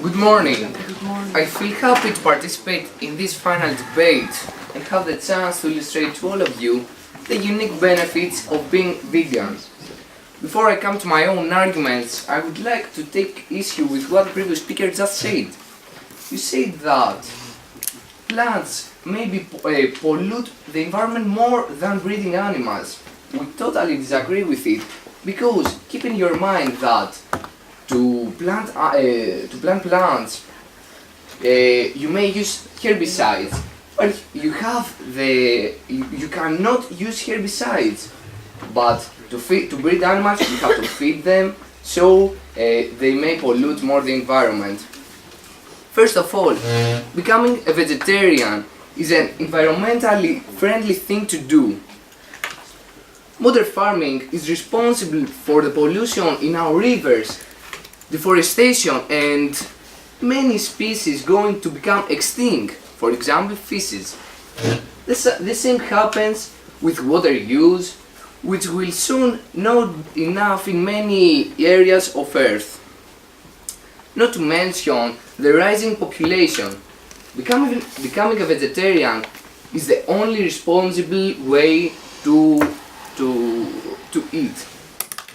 Good morning. Good morning. I feel happy to participate in this final debate and have the chance to illustrate to all of you the unique benefits of being vegan. Before I come to my own arguments, I would like to take issue with what the previous speaker just said. You said that plants maybe pollute the environment more than breeding animals. We totally disagree with it, because keep in your mind that to plant plants, you may use herbicides, but you cannot use herbicides. But to breed animals, you have to feed them, so they may pollute more the environment. First of all, becoming a vegetarian is an environmentally friendly thing to do. Modern farming is responsible for the pollution in our rivers, deforestation, and many species going to become extinct, for example fishes. The same happens with water use, which will soon not enough in many areas of Earth. Not to mention the rising population. Becoming a vegetarian is the only responsible way to eat.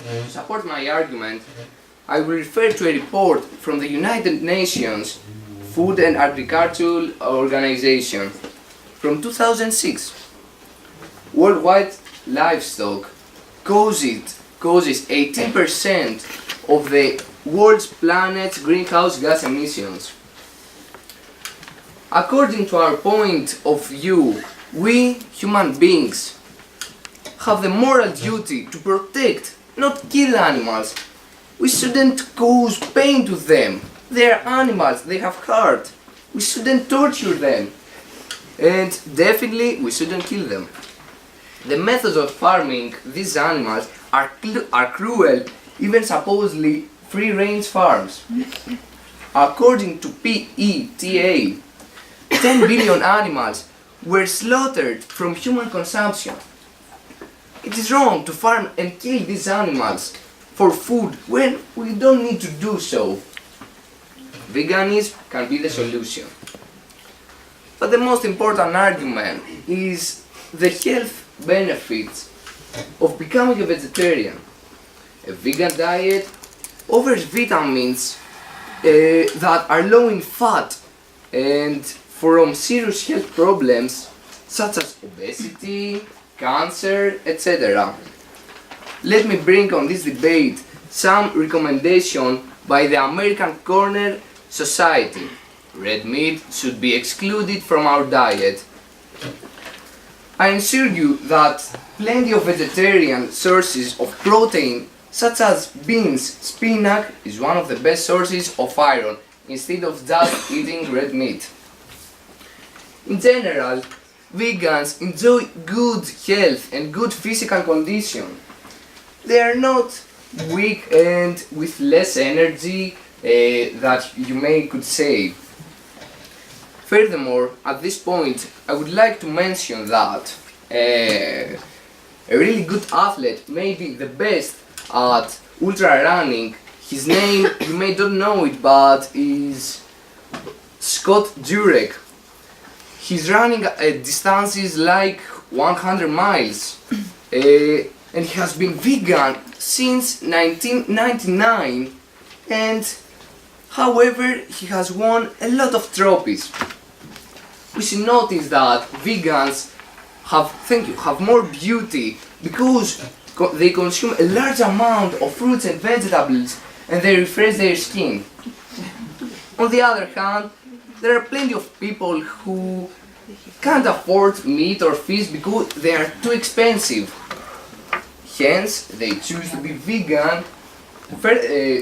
To support my argument, I will refer to a report from the United Nations Food and Agricultural Organization from 2006. Worldwide livestock causes 18% of the world's planet's greenhouse gas emissions. According to our point of view, we human beings have the moral duty to protect, not kill animals. We shouldn't cause pain to them. They are animals, they have heart. We shouldn't torture them. And definitely we shouldn't kill them. The methods of farming these animals are cruel, even supposedly free-range farms. According to PETA, 10 billion animals were slaughtered from human consumption. It is wrong to farm and kill these animals for food when we don't need to do so. Veganism can be the solution. But the most important argument is the health benefits of becoming a vegetarian. A vegan diet offers vitamins that are low in fat and from serious health problems such as obesity, cancer, etc. Let me bring on this debate some recommendation by the American Corner Society. Red meat should be excluded from our diet. I assure you that plenty of vegetarian sources of protein, such as beans, spinach, is one of the best sources of iron, instead of just eating red meat. In general, vegans enjoy good health and good physical condition. They are not weak and with less energy that you could say. Furthermore, at this point, I would like to mention that a really good athlete, maybe the best at ultra running, his name, you may not know it, but is Scott Jurek. He's running at distances like 100 miles and he has been vegan since 1999, and however he has won a lot of trophies. We should notice that vegans have more beauty because they consume a large amount of fruits and vegetables and they refresh their skin. On the other hand, there are plenty of people who can't afford meat or fish because they are too expensive. Hence, they choose to be vegan,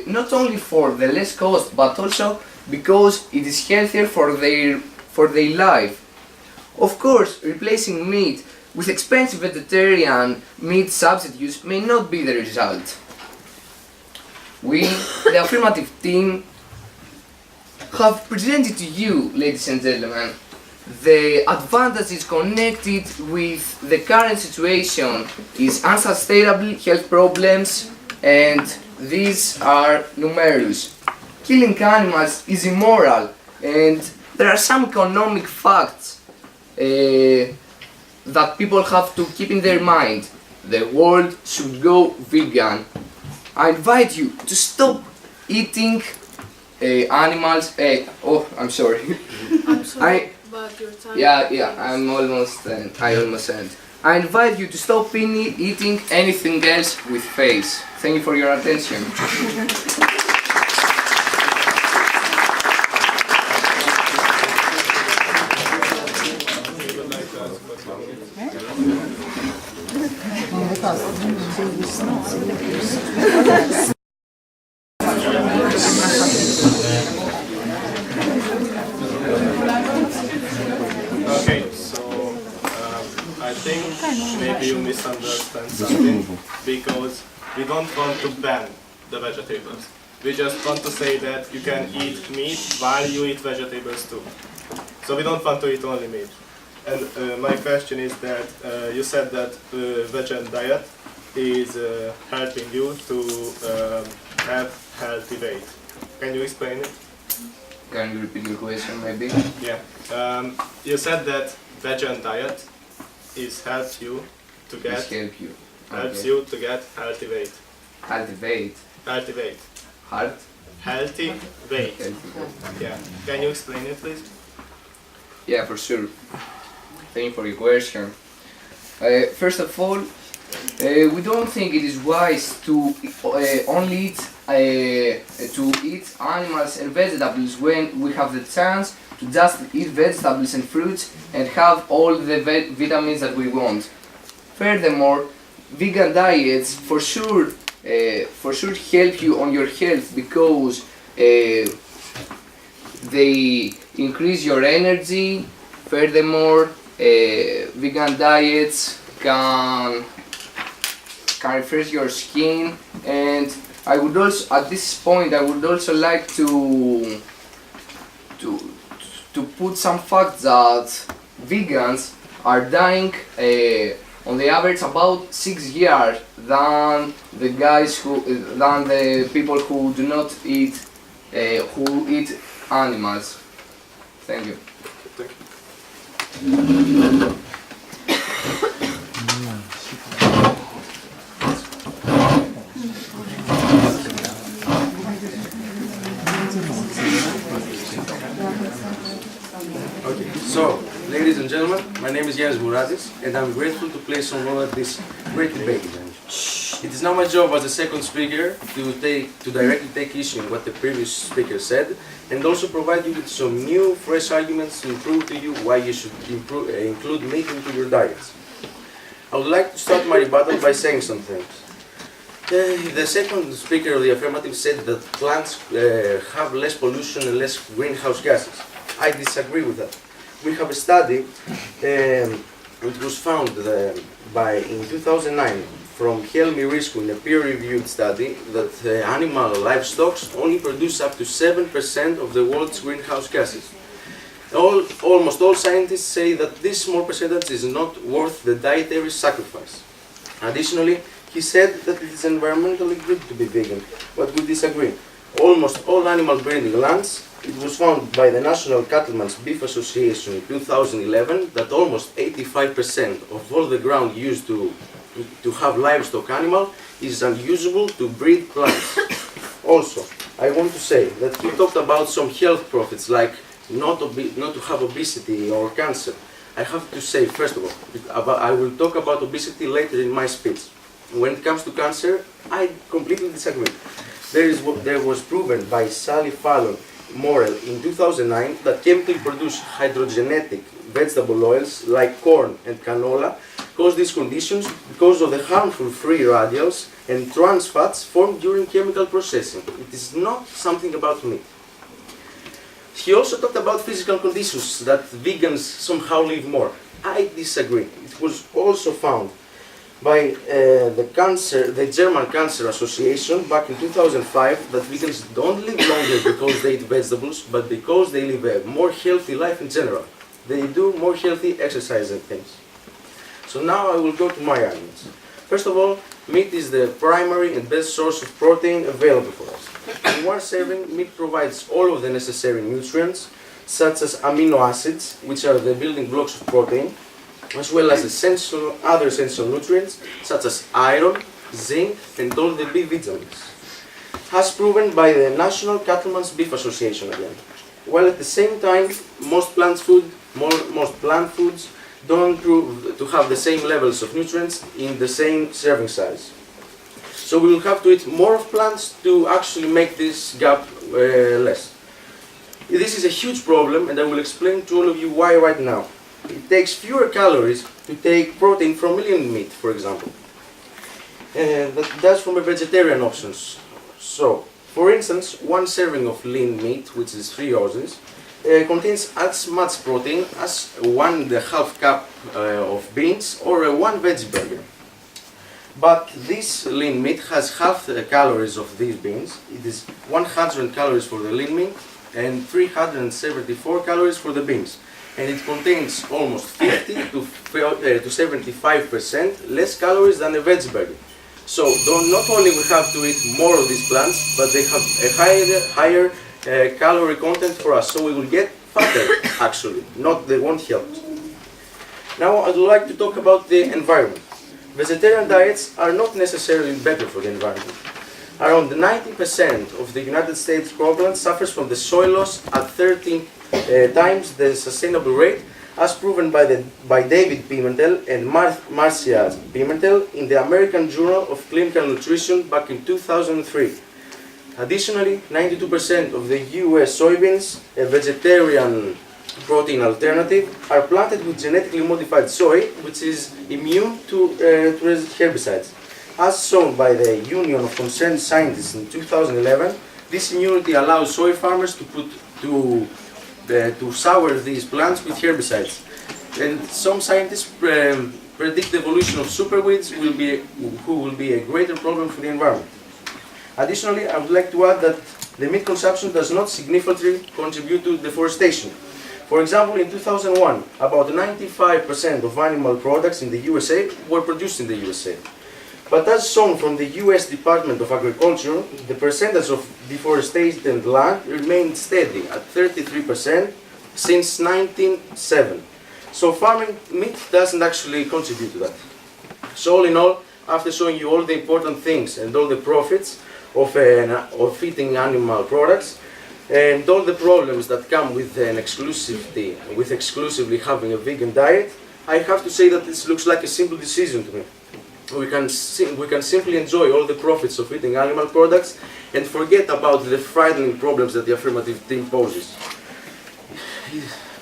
not only for the less cost, but also because it is healthier for their life. Of course, replacing meat with expensive vegetarian meat substitutes may not be the result. We, the affirmative team, have presented to you, ladies and gentlemen, the advantages connected with the current situation is unsustainable health problems, and these are numerous. killing animals is immoral, and there are some economic facts that people have to keep in their mind. The world should go vegan. I invite you to stop eating animals. I'm sorry. I'm sorry, but your time. Yeah, I'm almost end. I invite you to stop eating anything else with face. Thank you for your attention. Okay, so I think maybe you misunderstand something because we don't want to ban the vegetables. We just want to say that you can eat meat while you eat vegetables too. So we don't want to eat only meat. And my question is that you said that vegan diet is helping you to have healthy weight. Can you explain it? Can you repeat your question, maybe? Yeah. You said that vegan diet helps you to get Please help you. helps Okay. you to get healthy weight. Cultivate. Healthy weight. Heart. Healthy weight. Healthy. Yeah. Can you explain it, please? Yeah, for sure. Thank you for your question. First of all, we don't think it is wise to only eat animals and vegetables when we have the chance to just eat vegetables and fruits and have all the vitamins that we want. Furthermore, vegan diets for sure help you on your health because they increase your energy. Furthermore, vegan diets can refresh your skin, and I would also, at this point, I would also like to put some facts that vegans are dying on the average about 6 years than the people who do not eat who eat animals. Thank you. Thank you. Okay, so, ladies and gentlemen, my name is Yanis Mouratis, and I'm grateful to play some role at this great debate event. It is now my job as the second speaker to directly take issue in what the previous speaker said, and also provide you with some new, fresh arguments to prove to you why you should include meat into your diets. I would like to start my rebuttal by saying some things. The second speaker of the affirmative said that plants have less pollution and less greenhouse gases. I disagree with that. We have a study which was found in 2009 from Helmi Risku in a peer-reviewed study that animal livestock only produce up to 7% of the world's greenhouse gases. Almost all scientists say that this small percentage is not worth the dietary sacrifice. Additionally, he said that it is environmentally good to be vegan, but we disagree. Almost all animal breeding lands, it was found by the National Cattlemen's Beef Association in 2011 that almost 85% of all the ground used to have livestock animal is unusable to breed plants. Also, I want to say that he talked about some health profits like not to have obesity or cancer. I have to say, first of all, I will talk about obesity later in my speech. When it comes to cancer, I completely disagree. There was proven by Sally Fallon Morel in 2009 that chemically produced hydrogenatic vegetable oils like corn and canola cause these conditions because of the harmful free radicals and trans fats formed during chemical processing. It is not something about meat. He also talked about physical conditions that vegans somehow live more. I disagree. It was also found by the German Cancer Association back in 2005 that vegans don't live longer because they eat vegetables, but because they live a more healthy life in general. They do more healthy exercise and things. So now I will go to my arguments. First of all, meat is the primary and best source of protein available for us. In one serving, meat provides all of the necessary nutrients, such as amino acids, which are the building blocks of protein, as well as other essential nutrients, such as iron, zinc, and all the B vitamins, as proven by the National Cattlemen's Beef Association again. While at the same time, most plant foods don't prove to have the same levels of nutrients in the same serving size. So we will have to eat more of plants to actually make this gap less. This is a huge problem, and I will explain to all of you why right now. It takes fewer calories to take protein from lean meat, for example. That's from a vegetarian options. So, for instance, one serving of lean meat, which is 3 ounces, contains as much protein as 1.5 cup of beans or one veggie burger. But this lean meat has half the calories of these beans. It is 100 calories for the lean meat and 374 calories for the beans. And it contains almost 50 to 75% less calories than a veggie burger. So not only we have to eat more of these plants, but they have a higher calorie content for us. So we will get fatter actually, they won't help. Now I'd like to talk about the environment. Vegetarian diets are not necessarily better for the environment. Around 90% of the United States cropland suffers from the soil loss at 13 times the sustainable rate, as proven by David Pimentel and Marcia Pimentel in the American Journal of Clinical Nutrition back in 2003. Additionally, 92% of the US soybeans, a vegetarian protein alternative, are planted with genetically modified soy, which is immune to herbicides. As shown by the Union of Concerned Scientists in 2011, this immunity allows soy farmers to sour these plants with herbicides. And some scientists predict the evolution of superweeds who will be a greater problem for the environment. Additionally, I would like to add that the meat consumption does not significantly contribute to deforestation. For example, in 2001, about 95% of animal products in the USA were produced in the USA. But as shown from the US Department of Agriculture, the percentage of deforested land remained steady at 33% since 1907. So farming meat doesn't actually contribute to that. So all in all, after showing you all the important things and all the profits of eating animal products, and all the problems that come with exclusively having a vegan diet, I have to say that this looks like a simple decision to me. We can simply enjoy all the profits of eating animal products and forget about the frightening problems that the affirmative team poses.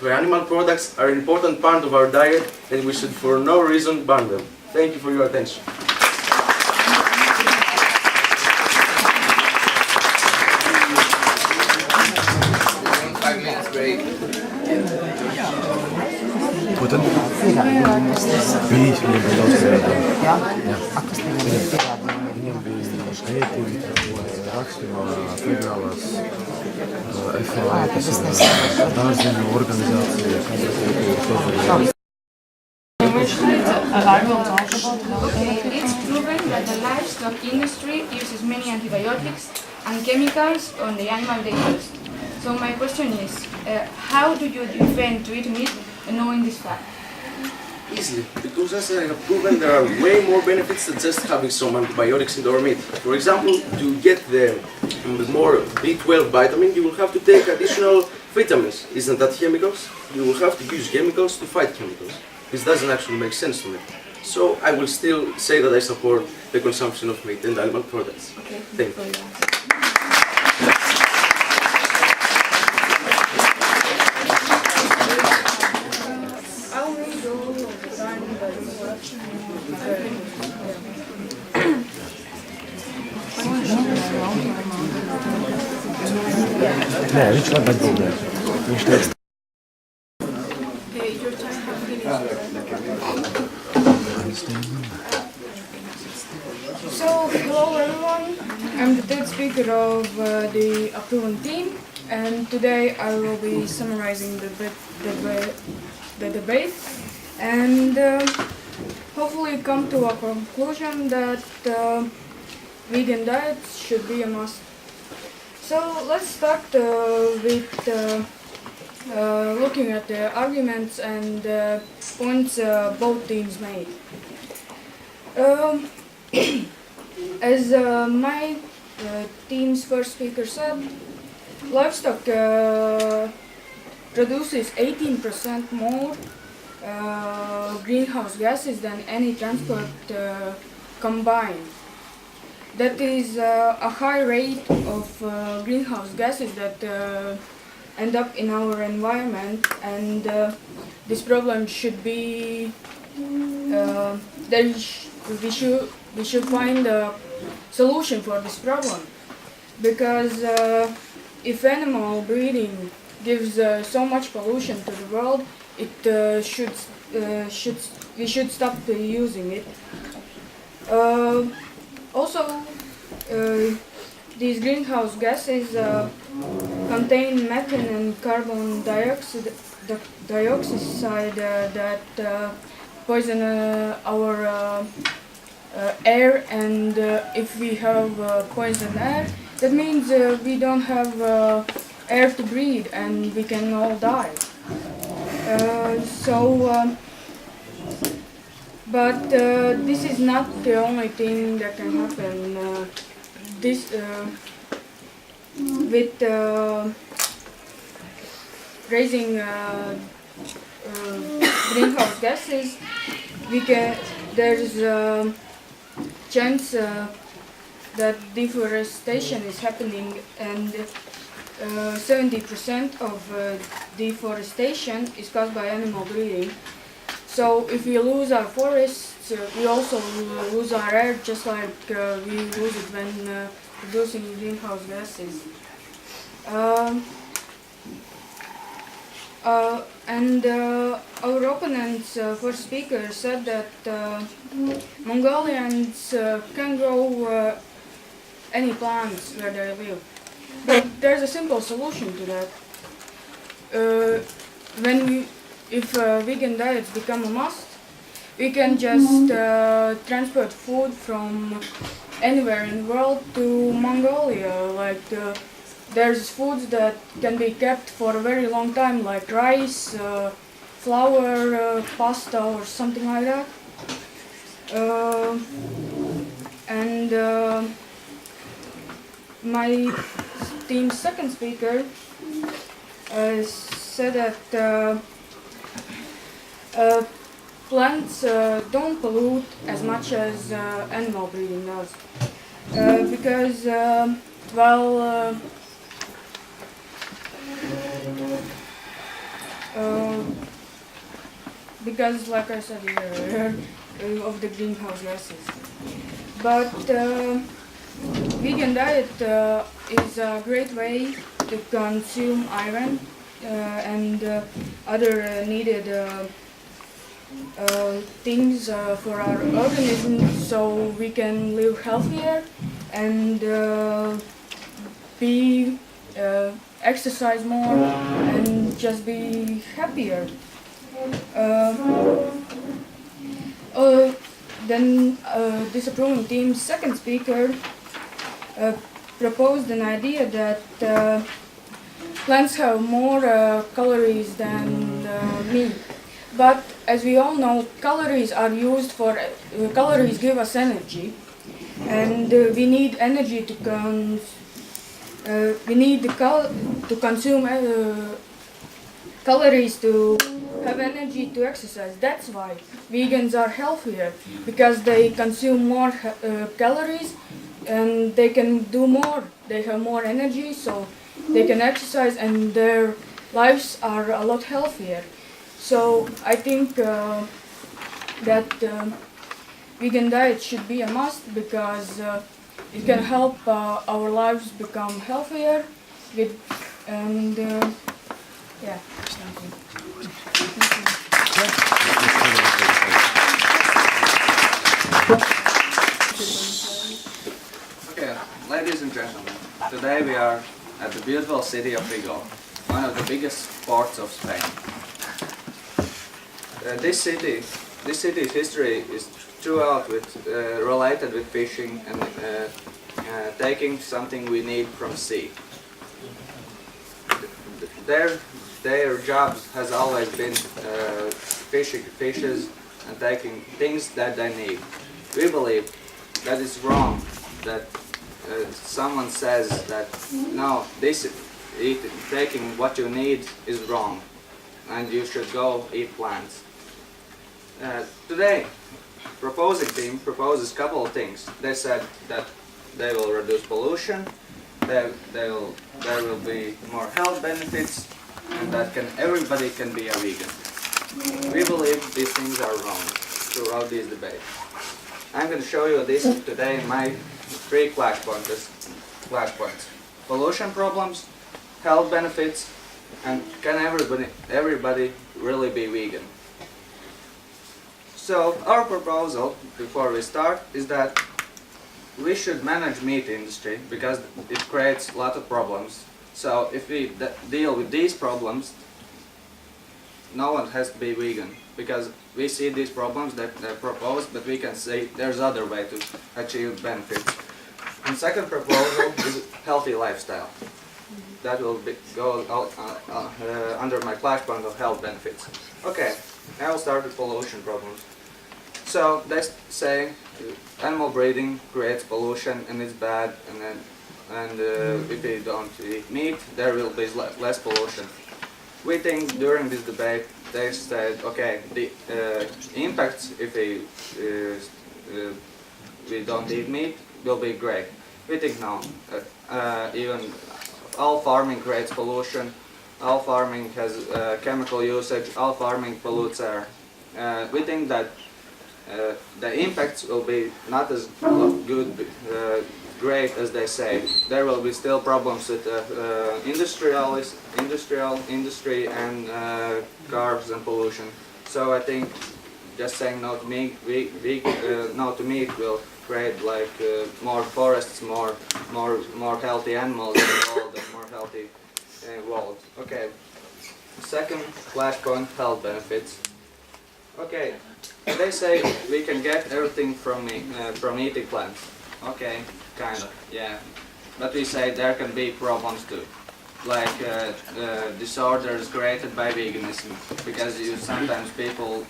The animal products are an important part of our diet, and we should for no reason ban them. Thank you for your attention. 5 minutes break. Guten? Wie ich mir benutzt werde. Ja? Ja. Okay, it's proven that the livestock industry uses many antibiotics and chemicals on the animal they use. So my question is, how do you defend to eat meat knowing this fact? Easily, because as I have proven, there are way more benefits than just having some antibiotics in our meat. For example, to get the more B12 vitamin, you will have to take additional vitamins. Isn't that chemicals? You will have to use chemicals to fight chemicals. This doesn't actually make sense to me. So I will still say that I support the consumption of meat and animal products. Okay, Thank you. Ne, viņš var atbildēt. Viņš teiks, Your time has finished. So, hello everyone. I'm the third speaker of the Approval team, and today I will be summarizing the debate. And hopefully come to a conclusion that vegan diets should be a must. So let's start with looking at the arguments and points both teams made. As my team's first speaker said, livestock produces 18% more greenhouse gases than any transport combined. That is a high rate of greenhouse gases that end up in our environment, and this problem should be we should find a solution for this problem, because if animal breeding gives so much pollution to the world, we should stop using it. Also, these greenhouse gases contain methane and carbon dioxide that poison our air, and if we have poison air, that means we don't have air to breathe and we can all die. But this is not the only thing that can happen. With raising greenhouse gases, there's a chance that deforestation is happening, and 70% of deforestation is caused by animal breeding. So if we lose our forests, we also lose our air, just like we lose it when producing greenhouse gases. And our opponent's first speaker said that Mongolians can grow any plants where they live. But there's a simple solution to that. If vegan diets become a must, we can just transport food from anywhere in the world to Mongolia. Like there's foods that can be kept for a very long time, like rice, flour, pasta, or something like that. My team's second speaker said that plants don't pollute as much as animal breeding does, because because, like I said earlier, of the greenhouse gases. But vegan diet is a great way to consume iron and other needed things for our organism, so we can live healthier and exercise more and just be happier. Then Disapproving Team's second speaker proposed an idea that plants have more calories than meat. But as we all know, calories give us energy, and we need energy to consume calories to have energy to exercise. That's why vegans are healthier, because they consume more calories and they can do more. They have more energy, so they can exercise, and their lives are a lot healthier. So I think that vegan diet should be a must, because it can help our lives become healthier. Yeah. Okay, ladies and gentlemen, today we are at the beautiful city of Vigo, one of the biggest ports of Spain. This city this city's history is throughout related with fishing and taking something we need from sea. Their job has always been fishing fishes and taking things that they need. We believe that it's wrong that someone says that no, taking what you need is wrong and you should go eat plants. Today, proposing team proposes a couple of things. They said that they will reduce pollution, there will be more health benefits, and that everybody can be a vegan. We believe these things are wrong throughout this debate. I'm going to show you this today in my 3 flashpoints. Pollution problems, health benefits, and can everybody really be vegan? So our proposal, before we start, is that we should manage meat industry because it creates a lot of problems. So if we deal with these problems, no one has to be vegan because we see these problems that they propose, but we can say there's other way to achieve benefits. And second proposal is healthy lifestyle. That will go under my flashpoint of health benefits. Okay, I will start with pollution problems. So they say animal breeding creates pollution and it's bad, and if we don't eat meat, there will be less pollution. We think during this debate they said, okay, the impacts if we don't eat meat will be great. We think no. Even all farming creates pollution. All farming has chemical usage. All farming pollutes air. We think that the impacts will be not as good, great as they say. There will be still problems with industry and cars and pollution. So I think just saying no to meat, no to meat will create like more forests, more healthy animals in the world, and more healthy world. Okay. Second flashpoint: health benefits. Okay. They say we can get everything from eating plants. Okay, kind of, yeah. But we say there can be problems too, like disorders created by veganism, because sometimes people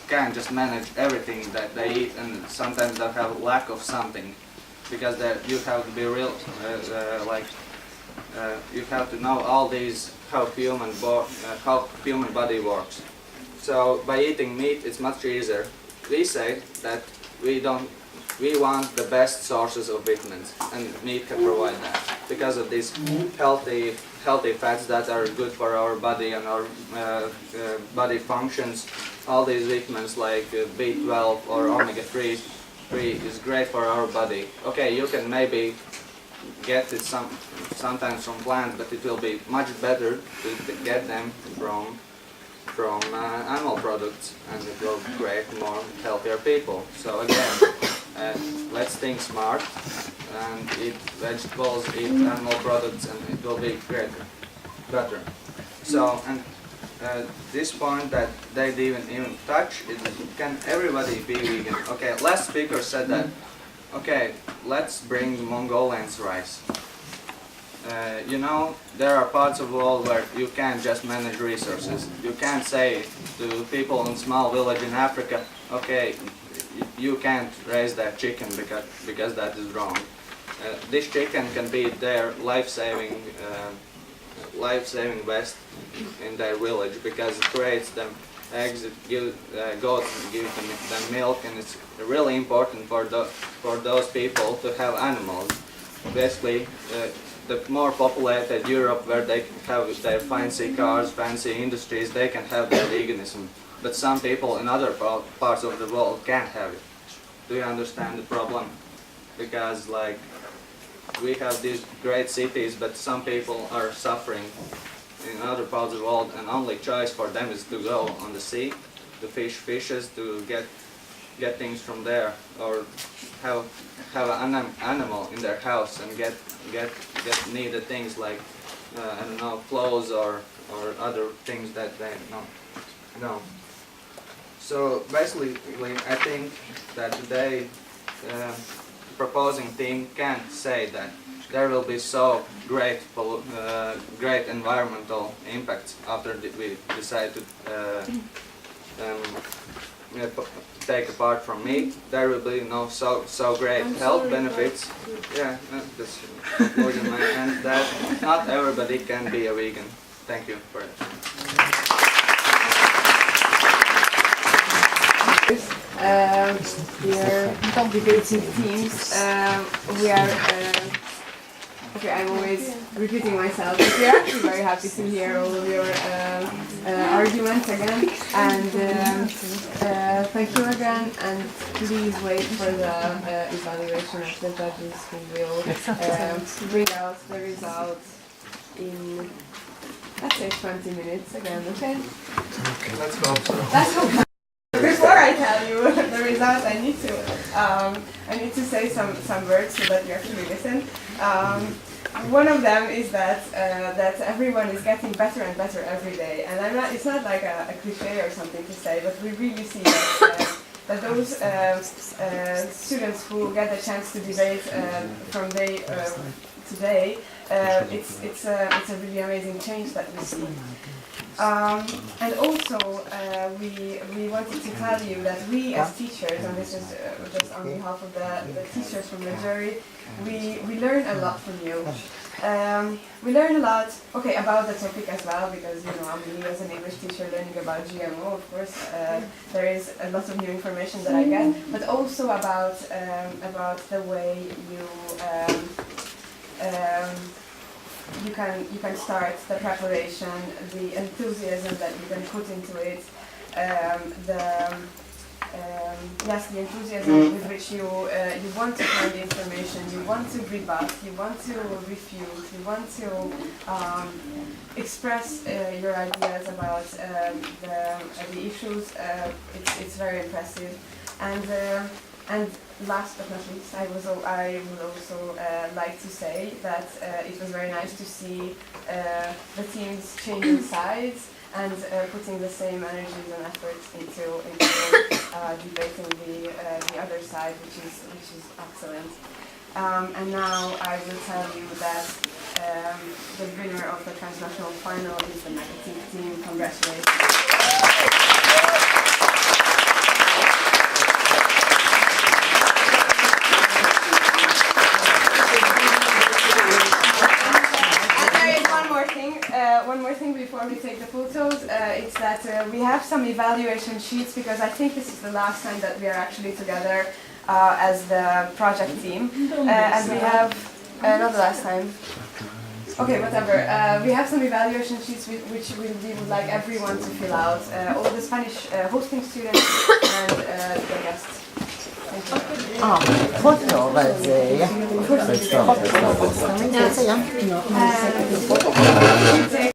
can't just manage everything that they eat, and sometimes they have lack of something, because you have to be real, you have to know all these how human body works. So by eating meat, it's much easier. We say that we want the best sources of vitamins, and meat can provide that because of these healthy fats that are good for our body and our body functions. All these vitamins like B12 or omega-3 is great for our body. Okay, you can maybe get it sometimes from plants, but it will be much better to get them from animal products, and it will create more healthier people. So again, let's think smart and eat vegetables, eat animal products, and it will be better. So, and this point that they didn't even touch is, can everybody be vegan? Okay, last speaker said that, okay, let's bring Mongolians rice. You know, there are parts of the world where you can't just manage resources. You can't say to people in small village in Africa, okay, you can't raise that chicken because that is wrong. This chicken can be their life-saving vest in their village, because it creates them eggs, goats give them milk, and it's really important for those people to have animals. Basically, the more populated Europe, where they have their fancy cars, fancy industries, they can have their veganism. But some people in other parts of the world can't have it. Do you understand the problem? Because like we have these great cities, but some people are suffering in other parts of the world, and only choice for them is to go on the sea, to fish fishes, to get things from there, or have an animal in their house and get needed things like I don't know, clothes or other things that they no. So basically, I think that today proposing team can't say that there will be so great great environmental impacts after we decide to take apart from meat. There will be no so great health benefits. Yeah, that's conclusion, and that not everybody can be a vegan. Thank you for it. We are debating teams. We are. Okay, I'm always repeating myself, but we're actually very happy to hear all of your arguments again. And thank you again. And please wait for the evaluation of the judges who will bring out the results in, let's say, 20 minutes again. Okay? Let's hope so. Let's hope. Before I tell you the results, I need to say some words so that you actually listen. One of them is that that everyone is getting better and better every day, and it's not like a cliche or something to say, but we really see that those students who get the chance to debate from today, it's a really amazing change that we see. And also, we wanted to tell you that we as teachers, and this is just on behalf of the teachers from the jury, we learn a lot from you. We learn a lot, okay, about the topic as well, because, I'm me as an English teacher learning about GMO, of course, there is a lot of new information that I get, but also about the way you can start the preparation, the enthusiasm that you can put into it, the enthusiasm with which you want to find the information, you want to rebut, you want to refute, you want to express your ideas about the issues. It's very impressive, and last but not least, I would also like to say that it was very nice to see the teams changing sides and putting the same energies and efforts into debating the other side, which is excellent. And now I will tell you that the winner of the transnational final is the Negative team. Congratulations. One more thing before we take the photos, it's that we have some evaluation sheets, because I think this is the last time that we are actually together as the project team, and we have, not the last time, okay, whatever, we have some evaluation sheets which we would like everyone to fill out, all the Spanish hosting students and the guests. Foto Valzeia. Thank you.